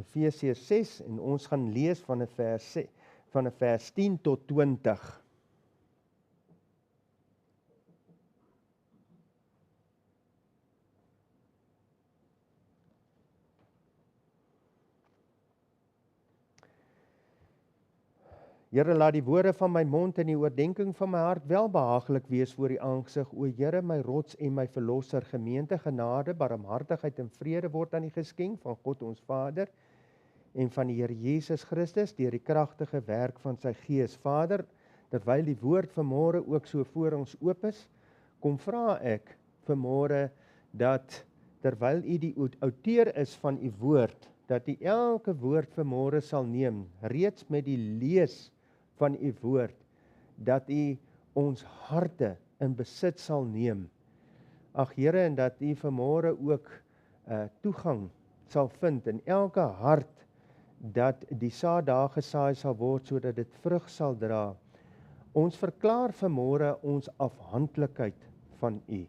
Efesiërs 6 en ons gaan lees van 'n vers 10 tot 20. Here, laat die woorde van my mond en die oordenking van my hart welbehaaglik wees voor die aangesig, o Here, my rots en my verlosser. Gemeente, genade, barmhartigheid en vrede word aan die geskenk van God ons Vader en van die Here Jesus Christus deur die kragtige werk van sy Gees. Vader, terwyl die woord vanmôre ook so voor ons oop is, kom vra ek vanmôre dat terwyl u die outeur is van u woord, dat u elke woord vanmôre sal neem, reeds met die lees van u woord, dat u ons harte in besit sal neem. Ag Here, en dat u vanmôre ook toegang sal vind in elke hart, dat die saad daar gesaai sal word, sodat dit vrug sal dra. Ons verklaar vanmôre ons afhanklikheid van u.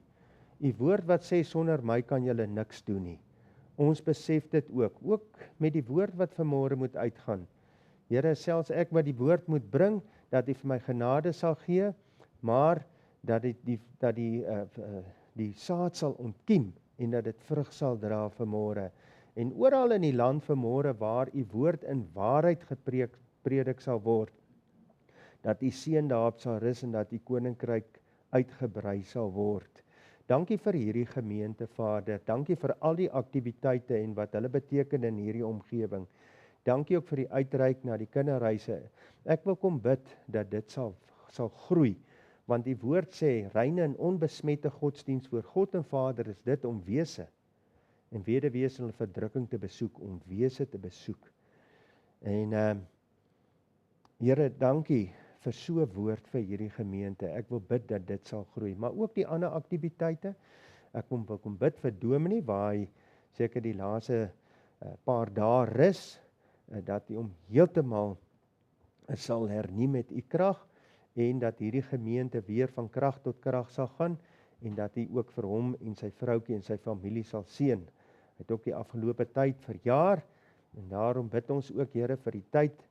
U woord wat sê, sonder my kan julle niks doen nie. Ons besef dit ook met die woord wat vanmôre moet uitgaan. Here, selfs ek wat die woord moet bring, dat u vir my genade sal gee, maar dat die saad sal ontkiem en dat dit vrug sal dra vanmôre. En oral in die land vanmôre waar u woord in waarheid gepredik sal word, dat u seën daarop sal rus en dat u koninkryk uitgebrei sal word. Dankie vir hierdie gemeente, Vader. Dankie vir al die aktiwiteite en wat hulle beteken in hierdie omgewing. Dankie ook vir die uitreik na die kinderreise. Ek wil kom bid dat dit sal groei, want die woord sê, reine en onbesmette godsdienst voor God en Vader is dit om wese en wederwees hulle verdrukking te besoek, om wese te besoek. En Here, dankie vir so 'n woord vir hierdie gemeente. Ek wil bid dat dit sal groei, maar ook die ander aktiwiteite. Ek wil kom bid vir Dominee, waar hy seker die laaste paar dae rus, dat hy hom heeltemal sal hernie met u krag, en dat hierdie gemeente weer van krag tot krag sal gaan, en dat hy ook vir hom en sy vroutjie en sy familie sal seën. Hy het ook die afgelope tyd verjaar, en daarom bid ons ook, Here, vir die tyd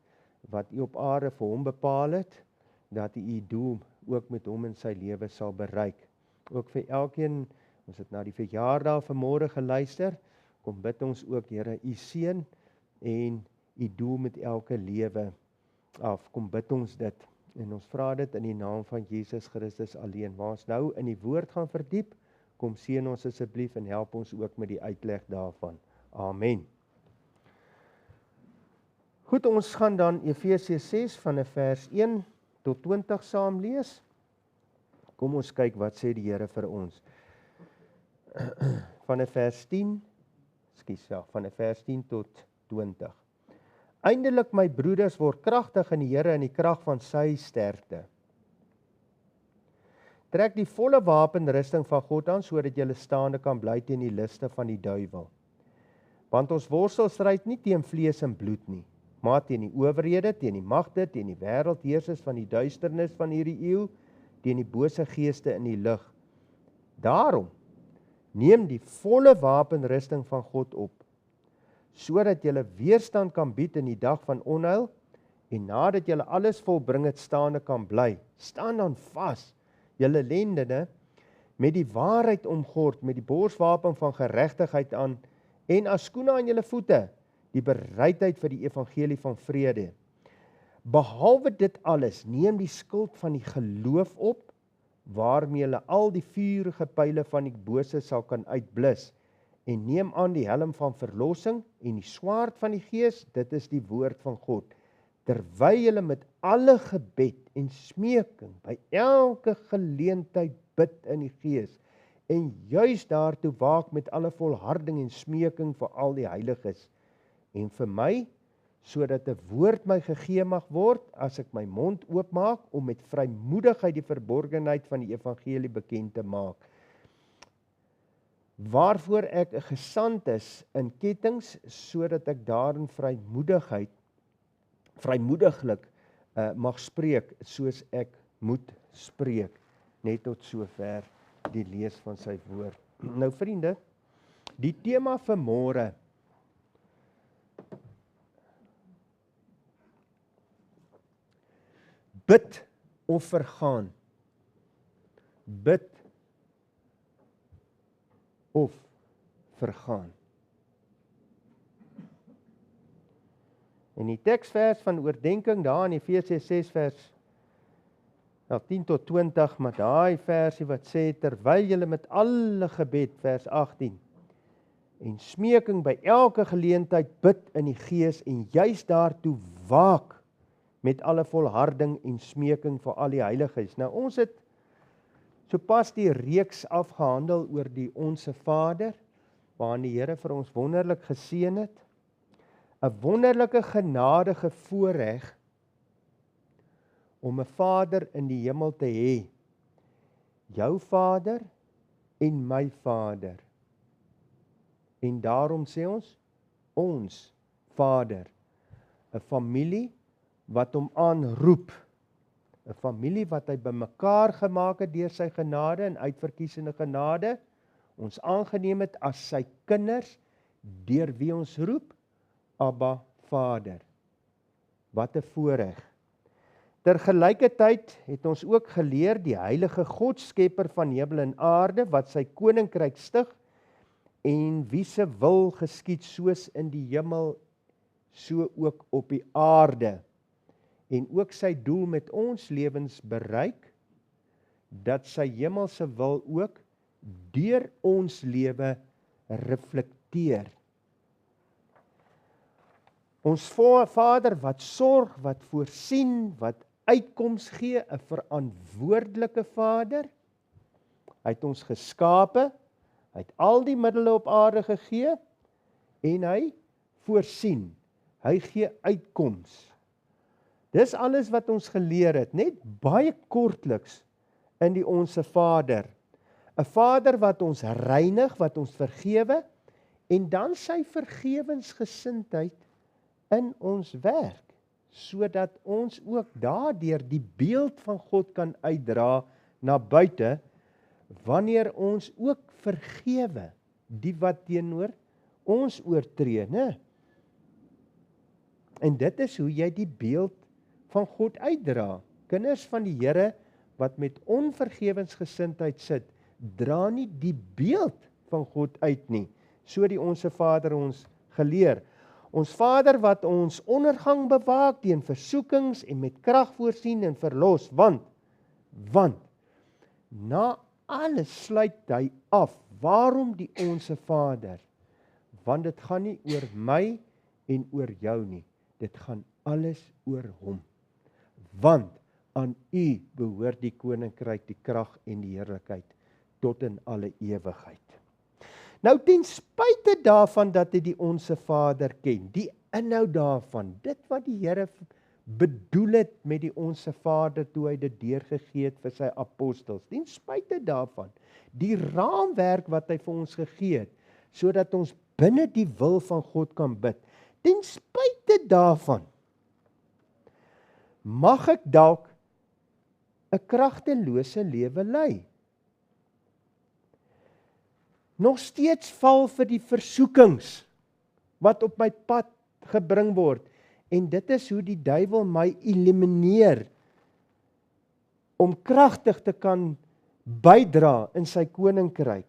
wat u op aarde vir hom bepaal het, dat u u doel ook met hom in sy lewe sal bereik. Ook vir elkeen, ons het na die verjaardag vanmôre geluister, kom bid ons ook, Here, u seën en u doel met elke lewe af. Kom bid ons dit, en ons vra dit in die naam van Jesus Christus alleen. Waar ons nou in die woord gaan verdiep, kom seën ons asseblief en help ons ook met die uitleg daarvan. Amen. Goed, ons gaan dan Efesiërs 6 van vers 1 tot 20 saam lees. Kom ons kyk wat sê die Here vir ons. Van vers 10 tot 20. Eindelik, my broeders, word kragtig in die Here in die krag van sy sterkte. Trek die volle wapenrusting van God aan, sodat julle staande kan bly teen die liste van die duiwel. Want ons worstel stryd nie teen vlees en bloed nie, maar teen die owerhede, teen die magte, teen die wêreldheersers van die duisternis van hierdie eeu, teen die bose geeste in die lig. Daarom, neem die volle wapenrusting van God op, sodat julle weerstand kan bied in die dag van onheil, en nadat julle alles volbring het, staande kan bly. Staan dan vas, julle lendene, met die waarheid omgord, met die borswapen van geregtigheid aan, en as skoene aan julle voete, die bereidheid vir die evangelie van vrede. Behalwe dit alles, neem die skild van die geloof op, waarmee julle al die vurige pyle van die bose sal kan uitblus, en neem aan die helm van verlossing en die swaard van die Gees, dit is die woord van God, terwyl julle met alle gebed en smeking by elke geleentheid bid in die Gees, en juis daartoe waak met alle volharding en smeking vir al die heiliges, en vir my, sodat 'n woord my gegee mag word, as ek my mond oopmaak, om met vrymoedigheid die verborgenheid van die evangelie bekend te maak, waarvoor ek 'n gesant is in kettings, sodat ek daarin vrymoediglik mag spreek, soos ek moet spreek. Net tot sover die lees van sy woord. Nou vriende, die tema vir môre bid of vergaan. Bid of vergaan. En die teksvers van oordenking daar in Efesiërs 6 vers 10 tot 20, maar daai versie wat sê, terwyl julle met alle gebed, vers 18, en smeking by elke geleentheid bid in die Gees, en juis daartoe waak met alle volharding en smeking vir al die heiliges. Nou ons het sopas die reeks afgehandel oor die Onse Vader, waarin die Here vir ons wonderlik geseën het. 'n wonderlike genadige voorreg om 'n Vader in die hemel te hê. Jou Vader en my Vader. En daarom sê ons Vader. 'n familie wat hom aanroep. 'n familie wat hy bymekaar gemaak het deur sy genade en uitverkiesende genade. Ons aangeneem het as sy kinders, deur wie ons roep, Abba Vader. Wat 'n voorreg. Tergelykertyd het ons ook geleer die heilige God, skepper van hemel en aarde, wat sy koninkryk stig, en wie se wil geskied soos in die hemel, so ook op die aarde. En ook sy doel met ons lewens bereik, dat sy hemelse wil ook deur ons lewe reflekteer. Ons Vader wat sorg, wat voorsien, wat uitkoms gee, 'n verantwoordelike Vader. Hy het ons geskape, hy het al die middele op aarde gegee, en hy voorsien, hy gee uitkoms. Dis alles wat ons geleer het, net baie kortliks in die Onse Vader. 'n Vader wat ons reinig, wat ons vergewe, en dan sy vergewensgesindheid in ons werk, sodat ons ook daardeur die beeld van God kan uitdra na buite, wanneer ons ook vergewe, die wat teenoor ons oortree, né? En dit is hoe jy die beeld van God uitdra. Kinders van die Here wat met onvergewensgesindheid sit, dra nie die beeld van God uit nie. So die Onse Vader ons geleer. Ons Vader wat ons ondergang bewaak teen versoekings en met krag voorsien en verlos, want na alles sluit hy af. Waarom die Onse Vader? Want dit gaan nie oor my en oor jou nie. Dit gaan alles oor hom. Want aan u behoort die koninkryk, die krag en die heerlikheid tot in alle ewigheid. Nou ten spyte daarvan dat hy die Onse Vader ken, die inhoud daarvan, dit wat die Here bedoel het met die Onse Vader toe hy dit deurgegee het vir sy apostels, ten spyte daarvan, die raamwerk wat hy vir ons gegee het, sodat ons binne die wil van God kan bid, ten spyte daarvan, mag ek dalk 'n kragtelose lewe lei. Nog steeds val vir die versoekings wat op my pad gebring word. En dit is hoe die duiwel my elimineer om kragtig te kan bydra in sy koninkryk.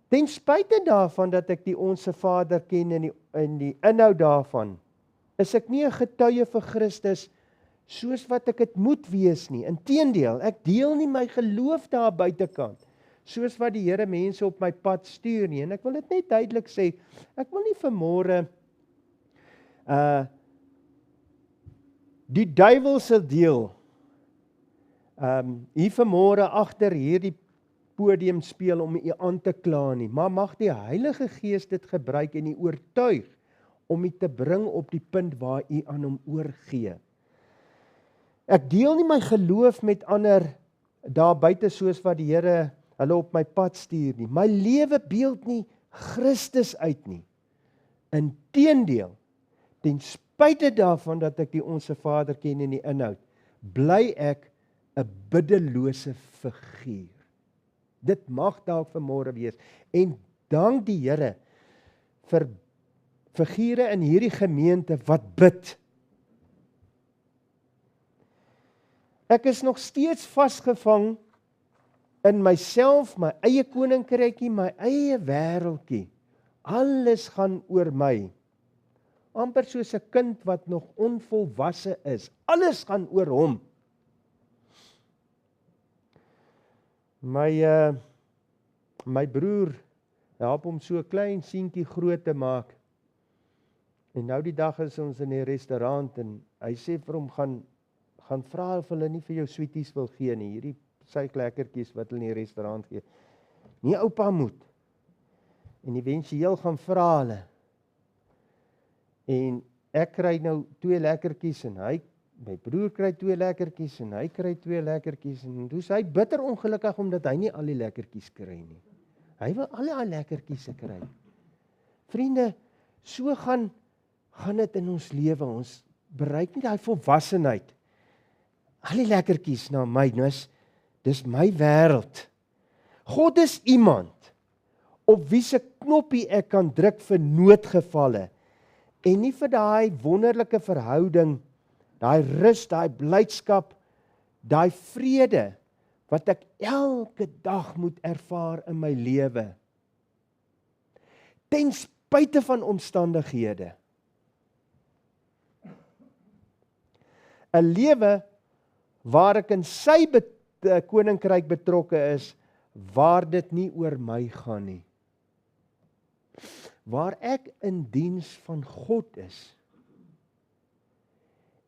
Ten spyte daarvan dat ek die Onse Vader ken en die inhoud daarvan, is ek nie 'n getuie vir Christus soos wat ek dit moet wees nie. Inteendeel, ek deel nie my geloof daar buitekant, soos wat die Here mense op my pad stuur nie. En ek wil dit net duidelik sê, ek wil nie vanmôre die duiwelse deel hier vanmôre agter hierdie podium speel om u aan te kla nie, maar mag die Heilige Gees dit gebruik en u oortuig om u te bring op die punt waar u aan hom oorgee. Ek deel nie my geloof met ander daar buite soos wat die Here hulle op my pad stuur nie. My lewe beeld nie Christus uit nie. Inteendeel, ten spyte daarvan dat ek die Onse Vader ken in die inhoud, bly ek 'n biddelose figuur. Dit mag dalk vanmôre wees. En dank die Here vir figure in hierdie gemeente wat bid. Ek is nog steeds vasgevang in myself, my eie koninkrykie, my eie wêreldjie. Alles gaan oor my. Amper soos 'n kind wat nog onvolwasse is. Alles gaan oor hom. My broer help hom so 'n klein seentjie groot te maak. En nou die dag is ons in die restaurant en hy sê vir hom, gaan vra of hulle nie vir jou sweeties wil gee nie, hierdie suiklekkertjies wat hulle in die restaurant gee. Nee, oupa moet. En eventueel gaan vra hulle. En ek kry nou 2 lekkertjies en my broer kry 2 lekkertjies en hy kry 2 lekkertjies en toe is hy bitter ongelukkig omdat hy nie al die lekkertjies kry nie. Hy wil al die lekkertjies kry. Vriende, so gaan dit in ons lewe. Ons bereik nie daai volwassenheid. Al die lekkertjies na my, dis my wêreld. God is iemand op wie se knoppie ek kan druk vir noodgevalle en nie vir daai wonderlike verhouding, daai rus, daai blydskap, daai vrede wat ek elke dag moet ervaar in my lewe. Ten spyte van omstandighede. 'n lewe waar ek in sy koninkryk betrokke is, waar dit nie oor my gaan nie. Waar ek in diens van God is,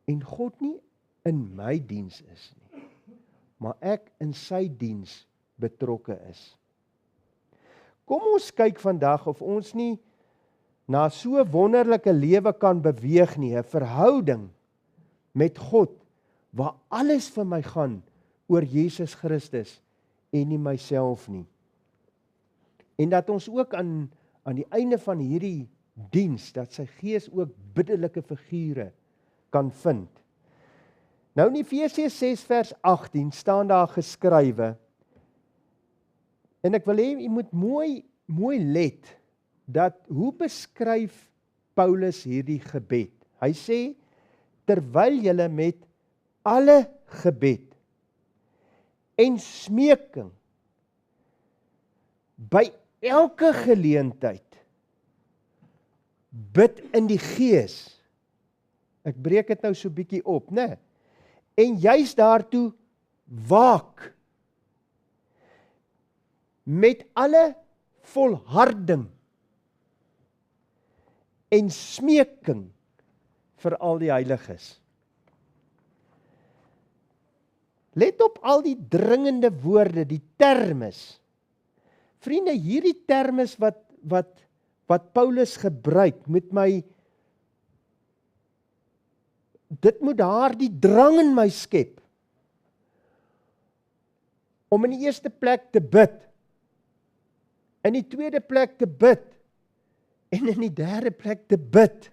en God nie in my diens is nie, maar ek in sy diens betrokke is. Kom ons kyk vandag of ons nie na so 'n wonderlike lewe kan beweeg nie, 'n verhouding met God, waar alles vir my gaan oor Jesus Christus en nie myself nie. En dat ons ook aan die einde van hierdie diens, dat sy Gees ook biddelike figure kan vind. Nou in Efesiërs 6 vers 18 staan daar geskrywe, en ek wil hê jy moet mooi let, dat hoe beskryf Paulus hierdie gebed? Hy sê, terwyl julle met alle gebed en smeking by elke geleentheid bid in die Gees. Ek breek dit nou so bietjie op, né? En juis daartoe waak met alle volharding en smeking vir al die heiliges. Let op al die dringende woorde, die termes. Vriende, hierdie termes wat Paulus gebruik, dit moet daardie drang in my skep, om in die eerste plek te bid, in die tweede plek te bid, en in die derde plek te bid,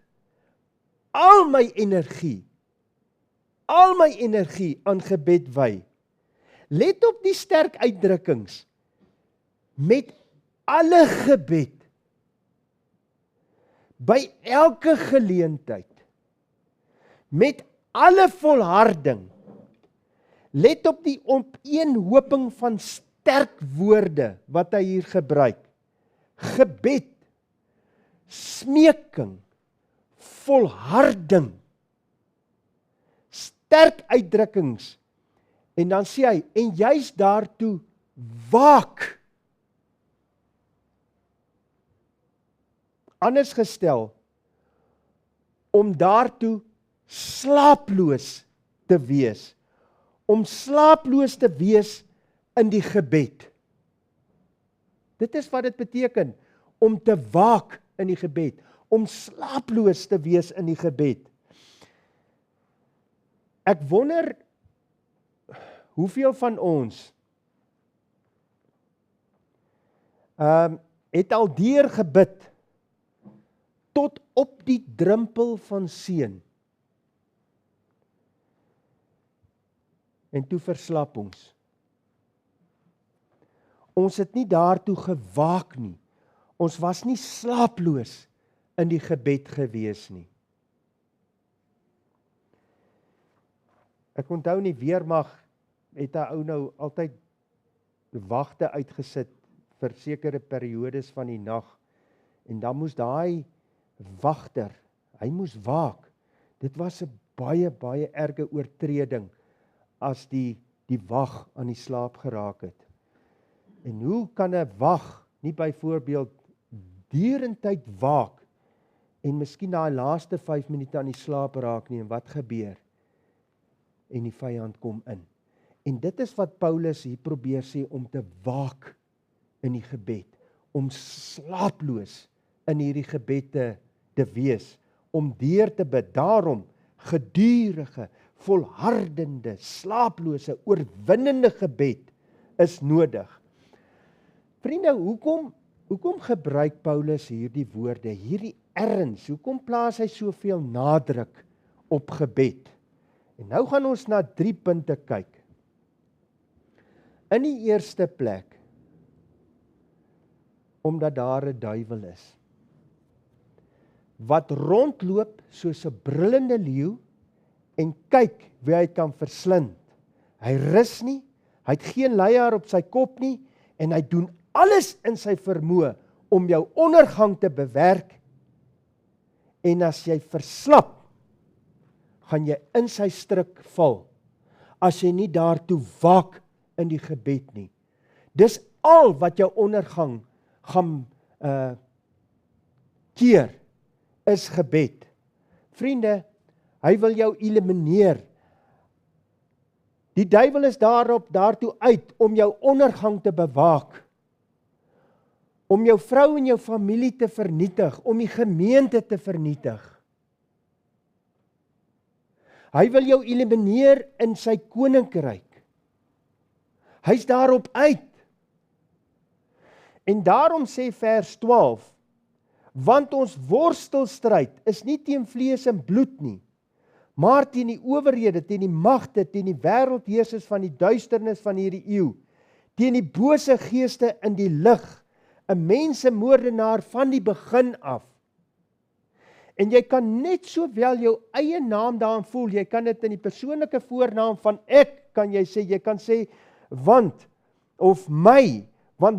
al my energie aan gebed wy. Let op die sterk uitdrukkings, met alle gebed, by elke geleentheid, met alle volharding. Let op die opeenhoping van sterk woorde wat hy hier gebruik. Gebed, smeking, volharding, sterk uitdrukkings. En dan sê hy, en juis daartoe waak. Anders gestel, om daartoe slaaploos te wees. Om slaaploos te wees in die gebed. Dit is wat dit beteken, om te waak in die gebed. Om slaaploos te wees in die gebed. Ek wonder, hoeveel van ons het al deur gebid tot op die drempel van seën. En toe verslap ons. Ons het nie daartoe gewaak nie. Ons was nie slaaploos in die gebed gewees nie. Ek onthou in die weermag het 'n ou nou altyd wagte uitgesit vir sekere periodes van die nag. En dan moes daai wagter, hy moes waak. Dit was 'n baie erge oortreding as die wag aan die slaap geraak het. En hoe kan 'n wag nie byvoorbeeld deurentyd waak en miskien daai laaste 5 minute aan die slaap raak nie, en wat gebeur? En die vyand kom in. En dit is wat Paulus hier probeer sê, om te waak in die gebed, om slaaploos in hierdie gebed te wees, om deur te bid. Daarom gedurige, volhardende, slaaplose, oorwinnende gebed is nodig. Vriende, hoekom gebruik Paulus hierdie woorde, hierdie erns? Hoekom plaas hy soveel nadruk op gebed? En nou gaan ons na 3 punte kyk. In die eerste plek, omdat daar 'n duiwel is, wat rondloop soos 'n brullende leeu, en kyk wie hy kan verslind. Hy rus nie, hy het geen leier op sy kop nie, en hy doen alles in sy vermoë om jou ondergang te bewerk. En as jy verslap, gaan jy in sy struik val, as jy nie daartoe waak in die gebed nie. Dis al wat jou ondergang gaan keer, is gebed. Vriende, hy wil jou elimineer. Die duiwel is daartoe uit om jou ondergang te bewaak, om jou vrou en jou familie te vernietig, om die gemeente te vernietig. Hy wil jou elimineer in sy koninkryk. Hy's daarop uit. En daarom sê vers 12, want ons worstelstryd is nie teen vlees en bloed nie, maar teen die owerhede, teen die magte, teen die wêreldheersers van die duisternis van hierdie eeu, teen die bose geeste in die lig, 'n mensemoordenaar van die begin af. En jy kan net sowel jou eie naam daarin voel, jy kan dit in die persoonlike voornaam van ek, kan jy sê, jy kan sê, want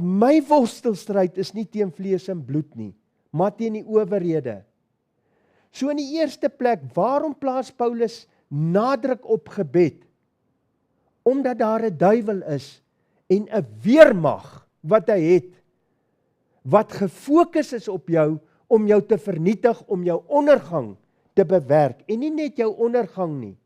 my worstelstryd is nie teen vlees en bloed nie, maar teen die owerhede. So in die eerste plek, waarom plaas Paulus nadruk op gebed? Omdat daar 'n duiwel is en 'n weermag wat hy het, wat gefokus is op jou, om jou te vernietig, om jou ondergang te bewerk. En nie net jou ondergang nie,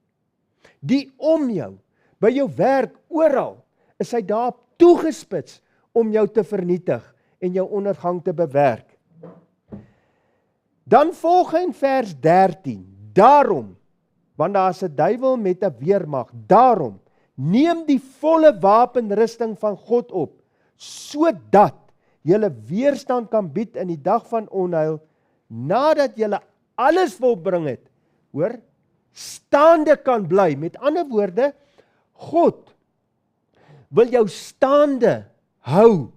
die om jou, by jou werk, oral, is hy daar toegespits om jou te vernietig en jou ondergang te bewerk. Dan volg hy in vers 13, daarom, want daar is 'n duiwel met 'n weermag, daarom, neem die volle wapenrusting van God op, sodat julle weerstand kan bied in die dag van onheil, nadat julle alles volbring het, hoor, staande kan bly. Met ander woorde, God wil jou staande hou.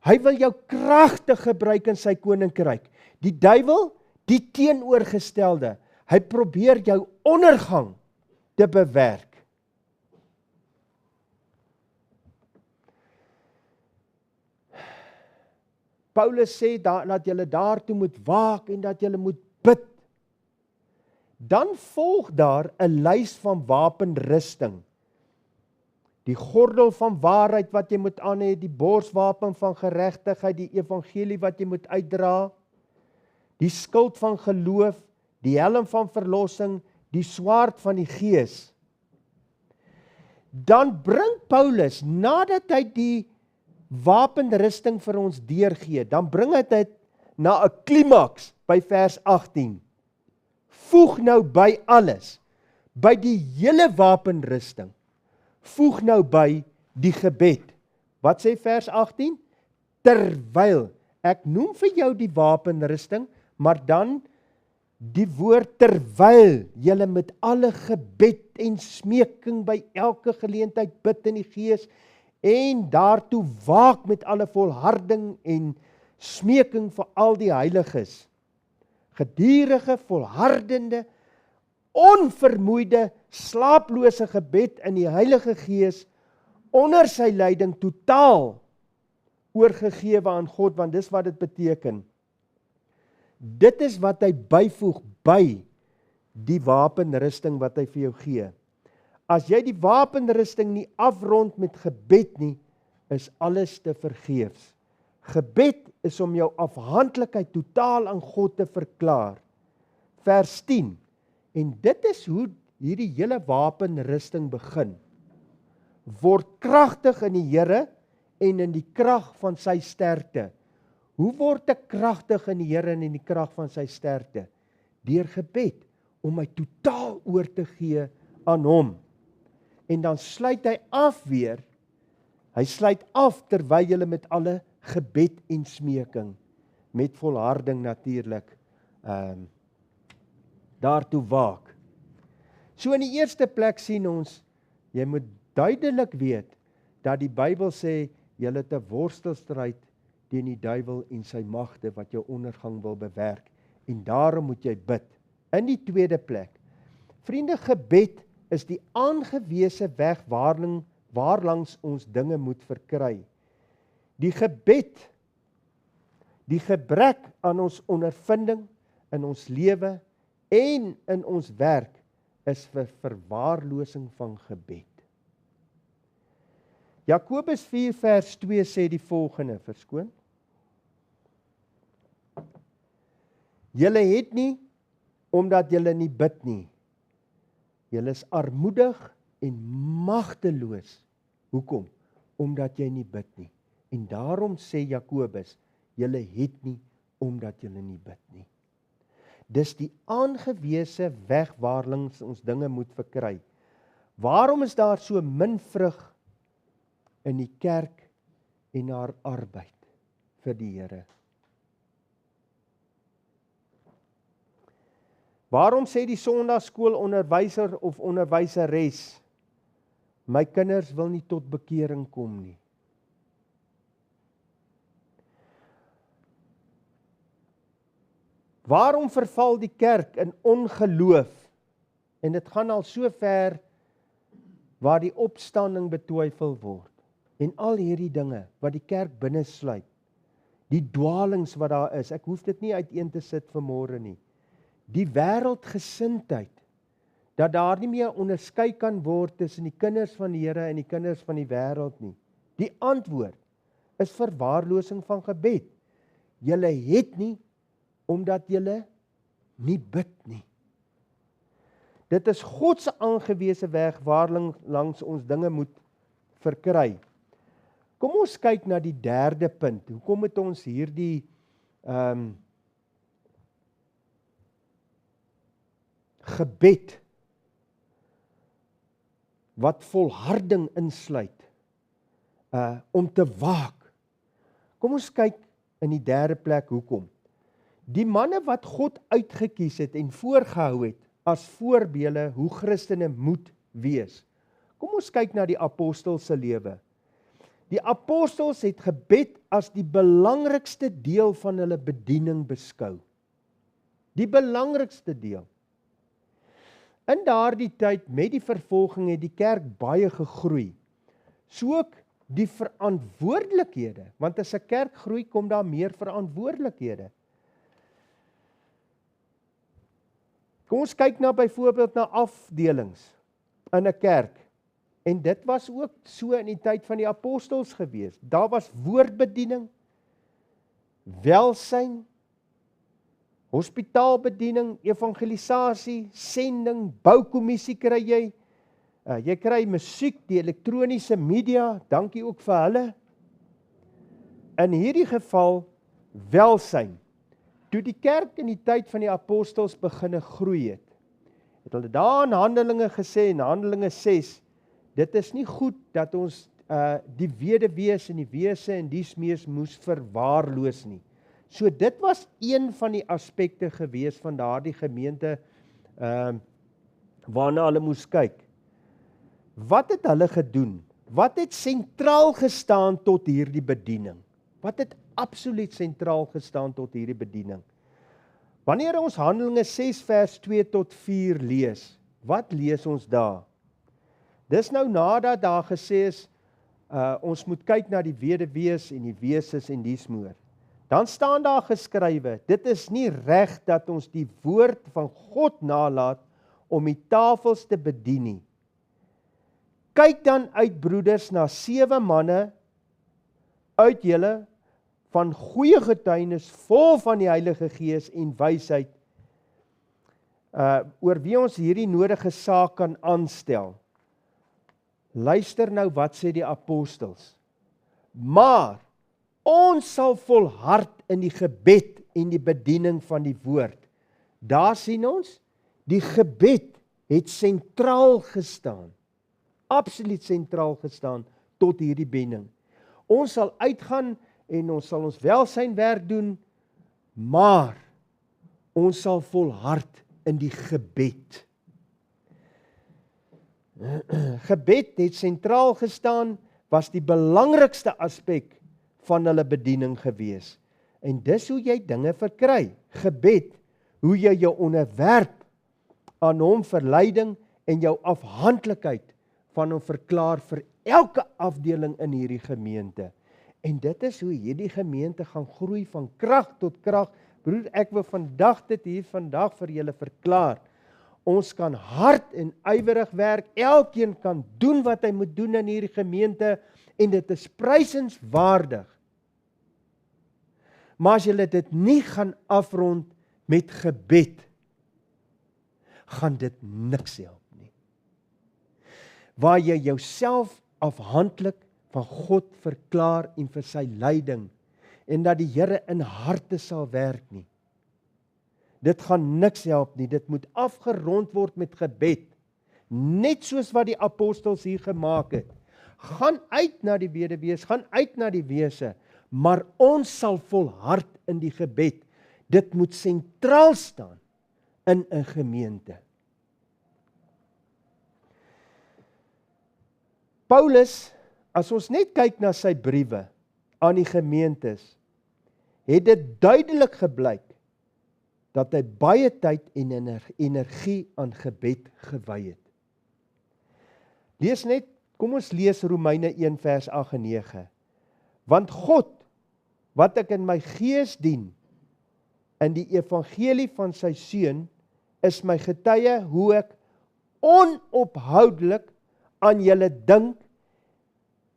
Hy wil jou kragtig gebruik in sy koninkryk. Die duiwel, die teenoorgestelde, hy probeer jou ondergang te bewerk. Paulus sê dat julle daartoe moet waak en dat julle moet bid. Dan volg daar 'n lys van wapenrusting. Die gordel van waarheid wat jy moet aan hê, die borswapen van geregtigheid, die evangelie wat jy moet uitdra, die skild van geloof, die helm van verlossing, die swaard van die gees. Dan bring Paulus, nadat hy die wapenrusting vir ons deurgee, dan bring hy dit na 'n klimaks by vers 18. Voeg nou by alles, by die hele wapenrusting, voeg nou by die gebed. Wat sê vers 18? Terwyl, ek noem vir jou die wapenrusting, maar dan die woord terwyl julle met alle gebed en smeking by elke geleentheid bid in die gees, en daartoe waak met alle volharding en smeking vir al die heiliges. Gedurige, volhardende, onvermoeide, slaaplose gebed in die Heilige Gees onder sy leiding totaal oorgegewe aan God, want dis wat dit beteken. Dit is wat hy byvoeg by die wapenrusting wat hy vir jou gee. As jy die wapenrusting nie afrond met gebed nie, is alles te vergeefs. Gebed is om jou afhanklikheid totaal aan God te verklaar. Vers 10. En dit is hoe hierdie hele wapenrusting begin. Word kragtig in die Here en in die krag van sy sterkte. Hoe word ek kragtig in die Here en in die krag van sy sterkte? Deur gebed, om my totaal oor te gee aan hom. En dan sluit hy af weer, hy sluit af terwyl jy met alle gebed en smeking, met volharding natuurlik, daartoe waak. So in die eerste plek sien ons, jy moet duidelik weet, dat die Bybel sê, jy het 'n worstelstryd teen die duiwel en sy magte, wat jou ondergang wil bewerk, en daarom moet jy bid. In die tweede plek, vriende, gebed is die aangewese weg waarlangs ons dinge moet verkry. Die gebed, die gebrek aan ons ondervinding in ons lewe en in ons werk is vir verwaarlosing van gebed. Jakobus 4 vers 2 sê die volgende, verskoon. Julle het nie, omdat julle nie bid nie. Julle is armoedig en magteloos. Hoekom? Omdat jy nie bid nie. En daarom sê Jakobus, julle het nie, omdat julle nie bid nie. Dis die aangewese weg waarlangs ons dinge moet verkry. Waarom is daar so min vrug in die kerk en haar arbeid vir die Here? Waarom sê die sondagskoolonderwyser of onderwyseres, my kinders wil nie tot bekering kom nie? Waarom verval die kerk in ongeloof? En dit gaan al so ver waar die opstanding betwyfel word. En al hierdie dinge wat die kerk binne sluit, die dwalings wat daar is, ek hoef dit nie uiteen te sit vanmôre nie. Die wêreldgesindheid, dat daar nie meer onderskei kan word tussen die kinders van die Here en die kinders van die wêreld nie. Die antwoord is verwaarlosing van gebed. Julle het nie, omdat julle nie bid nie. Dit is God se aangewese weg waarlangs ons dinge moet verkry. Kom ons kyk na die derde punt. Hoekom het ons hierdie gebed wat volharding insluit om te waak? Kom ons kyk in die derde plek hoekom. Die manne wat God uitgekies het en voorgehou het as voorbeelde hoe Christene moet wees. Kom ons kyk na die apostels se lewe. Die apostels het gebed as die belangrikste deel van hulle bediening beskou. Die belangrikste deel. In daardie tyd met die vervolging het die kerk baie gegroei. So ook die verantwoordelikhede, want as 'n kerk groei kom daar meer verantwoordelikhede. Kom ons kyk nou byvoorbeeld na afdelings in 'n kerk. En dit was ook so in die tyd van die apostels gewees. Daar was woordbediening, welsyn, hospitaalbediening, evangelisasie, sending, boukommissie kry jy. Jy kry musiek, die elektroniese media, dankie ook vir hulle. In hierdie geval, welsyn. Toe die kerk in die tyd van die apostels beginne groei het hulle daar in Handelinge gesê, in Handelinge 6, dit is nie goed dat ons die weduwees en die wese en dies meer moes verwaarloos nie. So dit was een van die aspekte gewees van daardie gemeente waarna hulle moes kyk. Wat het hulle gedoen? Wat het sentraal gestaan tot hierdie bediening? Wat het absoluut sentraal gestaan tot hierdie bediening? Wanneer ons Handelinge 6 vers 2 tot 4 lees, wat lees ons daar? Dis nou nadat daar gesê is, ons moet kyk na die weduwees en die weeses en dies meer. Dan staan daar geskrywe, dit is nie reg dat ons die woord van God nalaat om die tafels te bedien nie. Kyk dan uit, broeders, na 7 manne uit julle van goeie getuienis, vol van die Heilige Gees en wysheid, oor wie ons hierdie nodige saak kan aanstel. Luister nou wat sê die apostels. Maar ons sal volhard in die gebed en die bediening van die woord. Daar sien ons, die gebed het sentraal gestaan. Absoluut sentraal gestaan tot hierdie bediening. Ons sal uitgaan en ons sal ons welsynwerk doen, maar ons sal volhard in die gebed. Gebed het sentraal gestaan, was die belangrikste aspek van hulle bediening gewees. En dis hoe jy dinge verkry. Gebed, hoe jy jou onderwerp aan hom vir leiding en jou afhanklikheid van hom verklaar vir elke afdeling in hierdie gemeente. En dit is hoe hierdie gemeente gaan groei van krag tot krag. Broer, ek wil dit hier vandag vir julle verklaar. Ons kan hard en ywerig werk, elkeen kan doen wat hy moet doen in hierdie gemeente, en dit is prysenswaardig. Maar as julle dit nie gaan afrond met gebed, gaan dit niks help nie. Waar jy jouself afhanklik van God verklaar en vir sy leiding, en dat die Here in harte sal werk nie. Dit gaan niks help nie, dit moet afgerond word met gebed, net soos wat die apostels hier gemaak het. Gaan uit na die weduwees, gaan uit na die wese, maar ons sal volhard in die gebed. Dit moet sentraal staan in 'n gemeente. Paulus, as ons net kyk na sy briewe aan die gemeentes, het dit duidelik geblyk dat hy baie tyd en energie aan gebed gewy het. Lees net, kom ons lees Romeine 1 vers 8 en 9. Want God, wat ek in my gees dien, in die evangelie van sy seun, is my getuie hoe ek onophoudelik aan julle dink.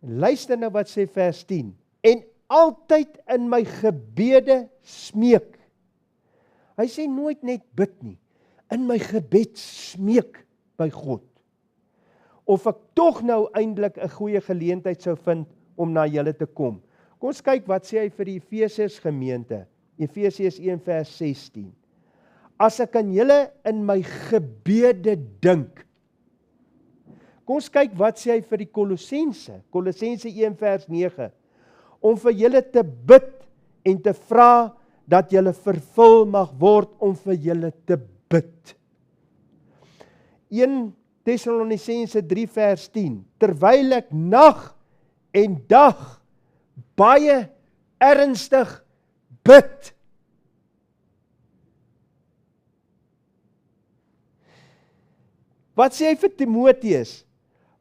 Luister nou wat sê vers 10. En altyd in my gebede smeek. Hy sê nooit net bid nie. In my gebed smeek by God. Of ek tog nou eintlik 'n goeie geleentheid sou vind om na julle te kom. Kom ons kyk wat sê hy vir die Efesiërs gemeente. Efesiërs 1 vers 16. As ek aan julle in my gebede dink. Kom ons kyk wat sê hy vir die Kolossense. Kolossense 1 vers 9. Om vir julle te bid en te vra dat julle vervul mag word om vir julle te bid. 1 Tessalonisense 3 vers 10. Terwyl ek nag en dag baie ernstig bid. Wat sê hy vir Timoteus?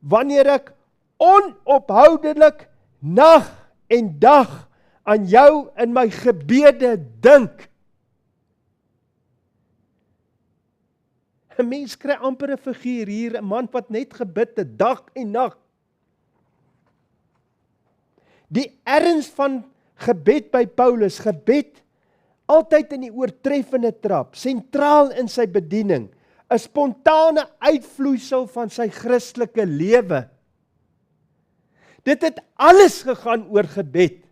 Wanneer ek onophoudelik nag en dag aan jou in my gebede dink. 'n Mens kry amper 'n figuur hier, 'n man wat net gebid het, dag en nag. Die erns van gebed by Paulus, gebed altyd in die oortreffende trap, sentraal in sy bediening, 'n spontane uitvloeisel van sy Christelike lewe. Dit het alles gegaan oor gebed.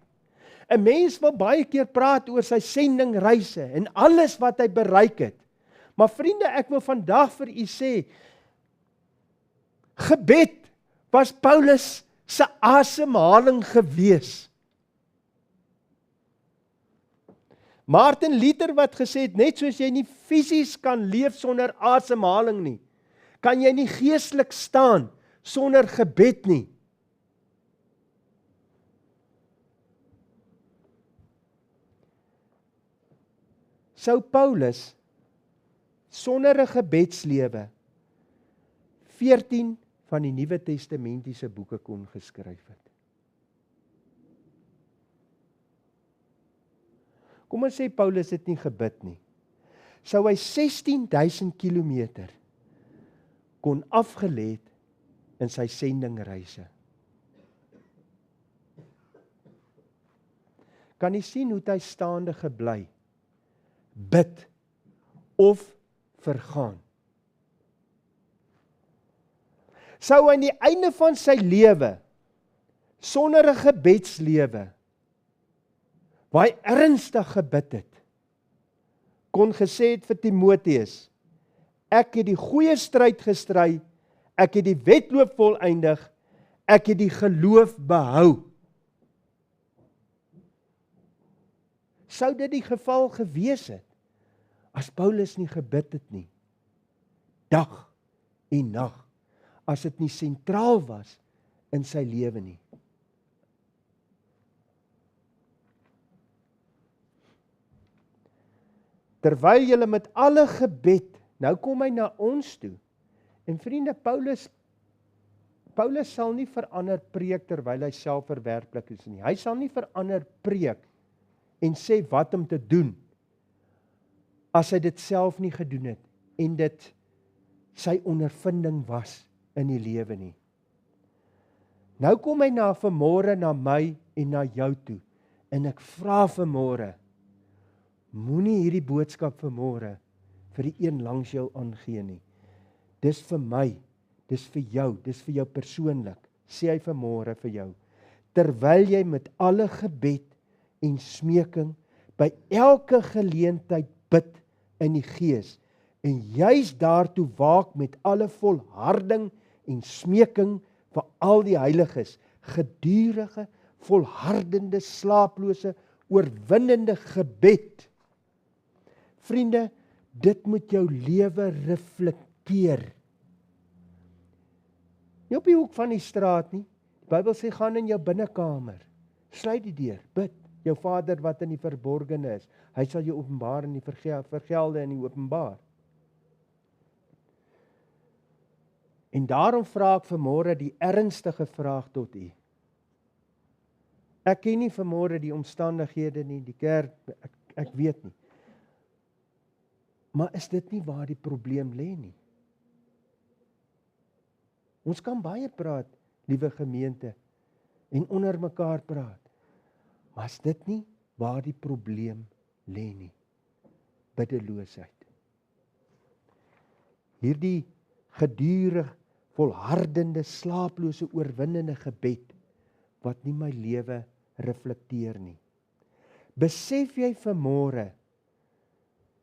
'n Mens wil baie keer praat oor sy sendingreise en alles wat hy bereik het. Maar vriende, ek wil vandag vir u sê, gebed was Paulus se asemhaling gewees. Martin Luther wat gesê het, net soos jy nie fisies kan leef sonder asemhaling nie, kan jy nie geestelik staan sonder gebed nie. sou Paulus sonder 'n gebedslewe 14 van die Nuwe Testamentiese boeke kon geskryf het. Kom ons sê Paulus het nie gebid nie. Sou hy 16.000 kilometer kon afgelê het in sy sendingreise. Kan jy sien hoe hy staande gebly, bid of vergaan? Sou hy aan die einde van sy lewe, sonder 'n gebedslewe, waar hy ernstig gebid het, kon gesê het vir Timoteus, ek het die goeie stryd gestry, ek het die wedloop volëindig, ek het die geloof behou. Sou dit die geval gewees het, as Paulus nie gebid het nie, dag en nag, as dit nie sentraal was in sy lewe nie. Terwyl julle met alle gebed, nou kom hy na ons toe, en vriende, Paulus sal nie vir ander preek terwyl hy self verwerplik is nie. Hy sal nie vir ander preek en sê wat om te doen, as hy dit self nie gedoen het, en dit sy ondervinding was in die lewe nie. Nou kom hy vanmôre na my en na jou toe, en ek vra vanmôre, moenie hierdie boodskap vanmôre vir die een langs jou aangee nie. Dis vir my, dis vir jou, dis vir jou persoonlik, sê hy vanmôre vir jou, terwyl jy met alle gebed en smeking by elke geleentheid bid in die Gees, en juis daartoe waak met alle volharding en smeking vir al die heiliges, gedurige, volhardende, slaaplose, oorwinnende gebed. Vriende, dit moet jou lewe reflekteer. Nie op die hoek van die straat nie. Die Bybel sê, gaan in jou binnekamer, sluit die deur, bid. Jou Vader wat in die verborgene is, hy sal jou openbaar en die vergelde in die openbaar. En daarom vra ek vanmôre die ernstige vraag tot u. Ek ken nie vanmôre die omstandighede nie, die kerk, ek weet nie. Maar is dit nie waar die probleem lê nie? Ons kan baie praat, liewe gemeente, en onder mekaar praat. Maar is dit nie waar die probleem lê nie? Biddeloosheid. Hierdie gedurig, volhardende, slaaplose, oorwinnende gebed, wat nie my lewe reflekteer nie. Besef jy vanmôre,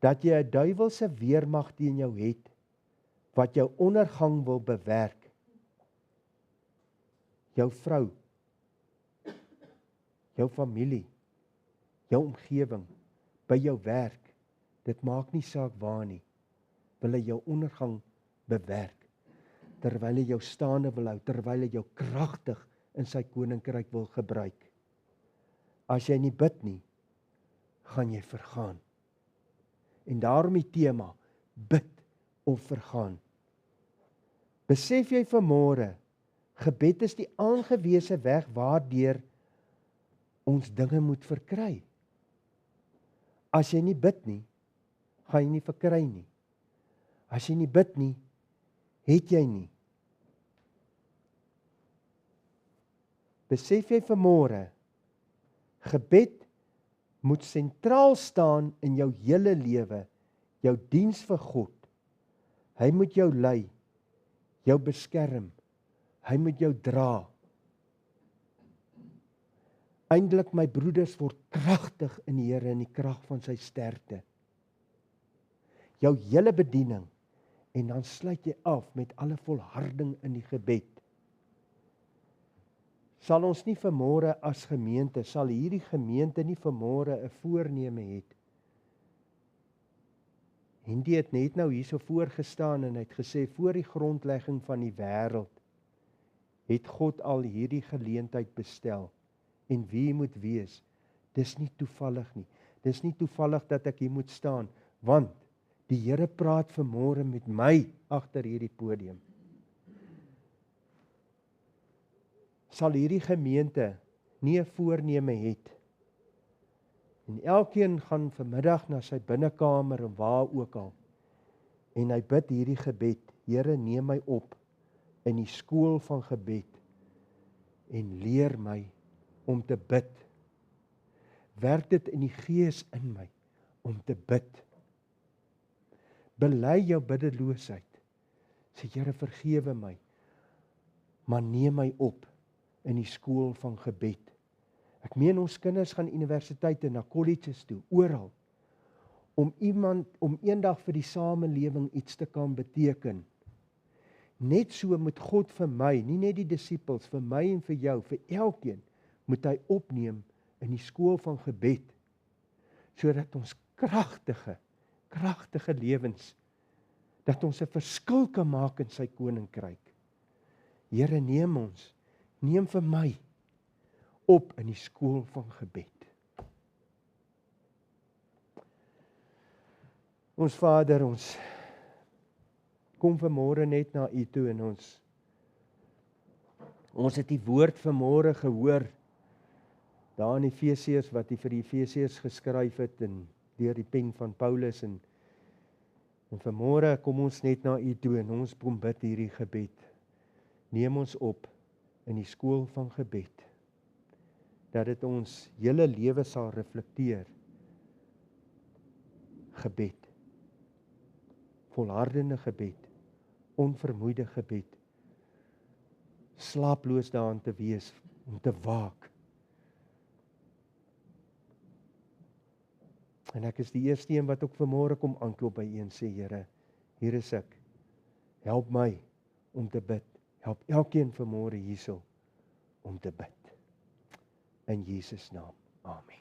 dat jy 'n duiwelse weermag teen jou het, wat jou ondergang wil bewerk? Jou vrou, jou familie, jou omgewing, by jou werk, dit maak nie saak waar nie, wil hy jou ondergang bewerk, terwyl hy jou staande wil hou, terwyl hy jou kragtig in sy koninkryk wil gebruik. As jy nie bid nie, gaan jy vergaan. En daarom die tema, bid of vergaan. Besef jy vanmôre, gebed is die aangewese weg waardeur ons dinge moet verkry. As jy nie bid nie, gaan jy nie verkry nie. As jy nie bid nie, het jy nie. Besef jy vanmôre, gebed moet sentraal staan in jou hele lewe, jou diens vir God. Hy moet jou lei, jou beskerm, hy moet jou dra. Eindelik, my broeders, word kragtig in die Here in die krag van sy sterkte. Jou hele bediening, en dan sluit jy af met alle volharding in die gebed. Sal ons nie vanmôre as gemeente, sal hierdie gemeente nie vanmôre 'n voorneme het. Hendy het net nou hierso voorgestaan en hy het gesê, voor die grondlegging van die wêreld, het God al hierdie geleentheid bestel. En wie moet wees, dis nie toevallig nie. Dis nie toevallig dat ek hier moet staan, want die Here praat vanmôre met my agter hierdie podium. Sal hierdie gemeente nie 'n voorneme het. En elkeen gaan vanmiddag na sy binnekamer en waar ook al. En hy bid hierdie gebed, Here, neem my op in die skool van gebed en leer my om te bid. Werk dit in die gees in my om te bid. Bely jou biddeloosheid. Sê, Here, vergewe my, maar neem my op in die skool van gebed. Ek meen ons kinders gaan universiteite, na colleges toe, oral, om eendag vir die samelewing iets te kan beteken. Net so moet God vir my, nie net die disippels, vir my en vir jou, vir elkeen, moet hy opneem in die skool van gebed, sodat ons kragtige lewens, dat ons 'n verskil kan maak in sy koninkryk. Here, neem vir my op in die skool van gebed. Ons Vader, ons kom vanmôre net na U toe en ons het die woord vanmôre gehoor, daar in Efesiërs, wat hy vir die Efesiërs geskryf het, en deur die pen van Paulus, en vanmôre kom ons net na U toe, en ons kom bid hierdie gebed. Neem ons op in die skool van gebed, dat dit ons hele lewe sal reflekteer. Gebed, volhardende gebed, onvermoeide gebed, slaaploos daarin te wees, om te waak. En ek is die eerste een wat ook vanmôre kom aanklop by U en sê, Here, hier is ek, help my om te bid, help elkeen vanmôre hierso om te bid. In Jesus naam, amen.